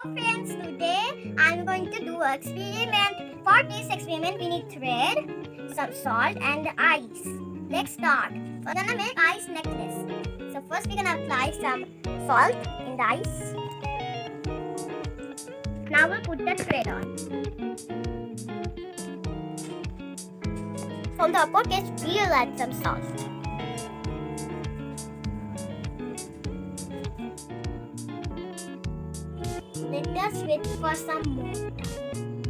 Friends, today I'm going to do an experiment. For this experiment, we need thread, some salt and ice. Let's start. We're gonna make ice necklace. So first we're gonna apply some salt in the ice. Now we'll put the thread on. From the upper case, we'll add some salt. Let us wait for some more time.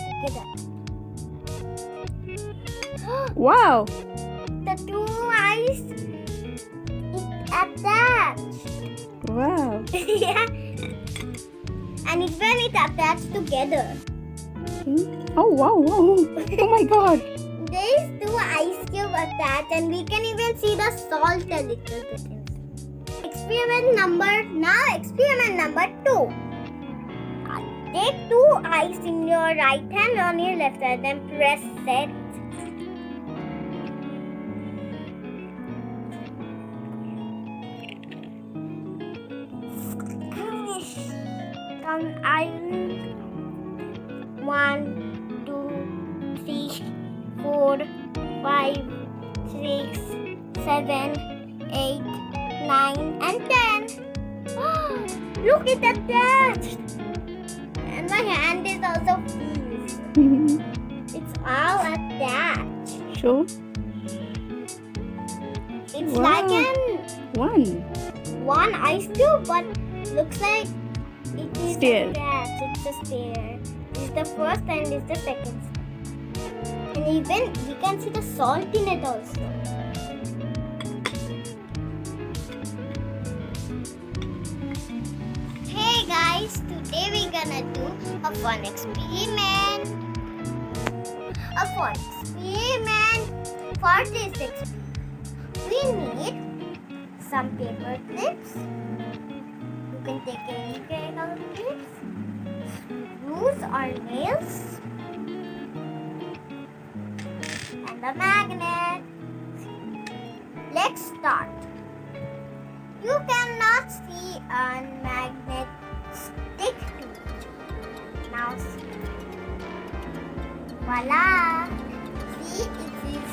Look at that. Wow! The two ice attached. Wow! Yeah. And even it attached together. Oh wow! Wow! Oh my God! There is two ice cubes attached, and we can even see the salt a little bit. Experiment number 2. Take two ice in your right hand on your left hand and press set. Count iron. 1, 2, 3, 4, 5, 6, 7, 8, 9 and 10. Look, it attached. And my hand is also fused. It's all attached. Sure. It's Wow. like one ice cube, but looks like it is Stair. attached. It's a stair. It's the first and it's the second. And even we can see the salt in it also. Hey guys, today we're gonna do a fun experiment. For this experiment, we need some paper clips. You can take any kind of clips, screws or nails, and a magnet. Let's start. You cannot see a magnet stick to it. Now see. Voila! See, it is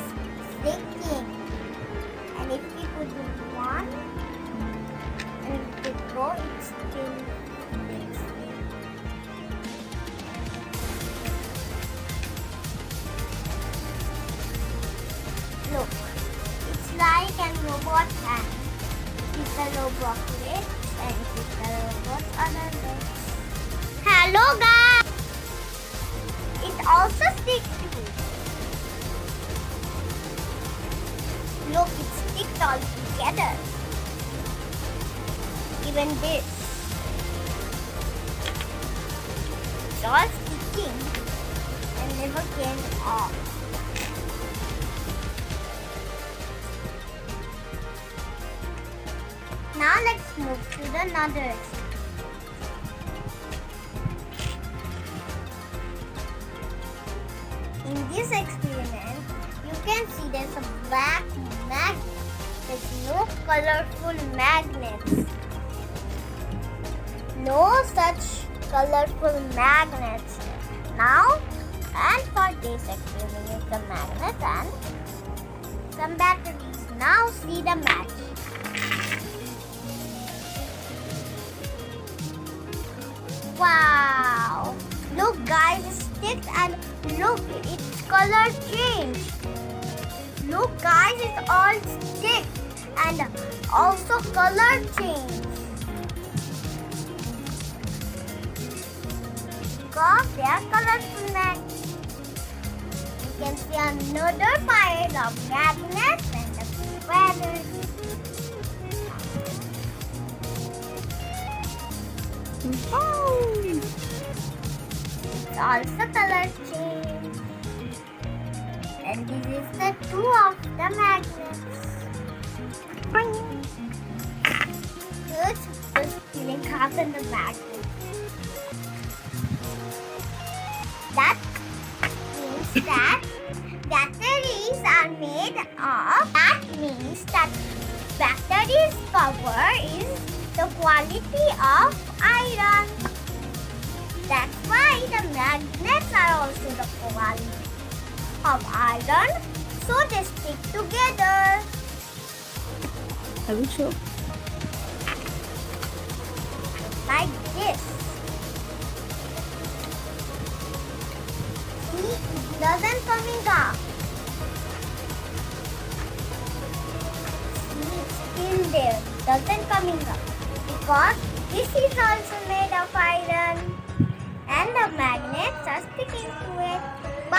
sticking. And if we put one and it go, it still sticks. Look, it's like a robot hand. It's the robot legs and it's the robot other legs. Hello guys! It also sticks to it. Look, it sticks all together. Even this. It's all sticking and never came off. Now let's move to the another experiment. In this experiment, you can see there's a black magnet. There's no colorful magnets. No such colorful magnets. Now, and for this experiment, the magnet and some batteries. Now see the magic. Wow! Look guys, it sticks and look, its color changed. Look guys, it's all stick and also color change. Because they are colorful magnets. You can see another pile of magnets and the feathers. Wow! It's also color change. And this is the two of the magnets. Good. Just feeling half in the magnet. That means that batteries are made of. That means that batteries power is the quality of iron. That's why the magnets are also the covalent of iron, so they stick together. I will show. Like this. See, it doesn't coming up. See, it's still there. Doesn't coming up. Because this is also made of iron and the magnets are sticking to it.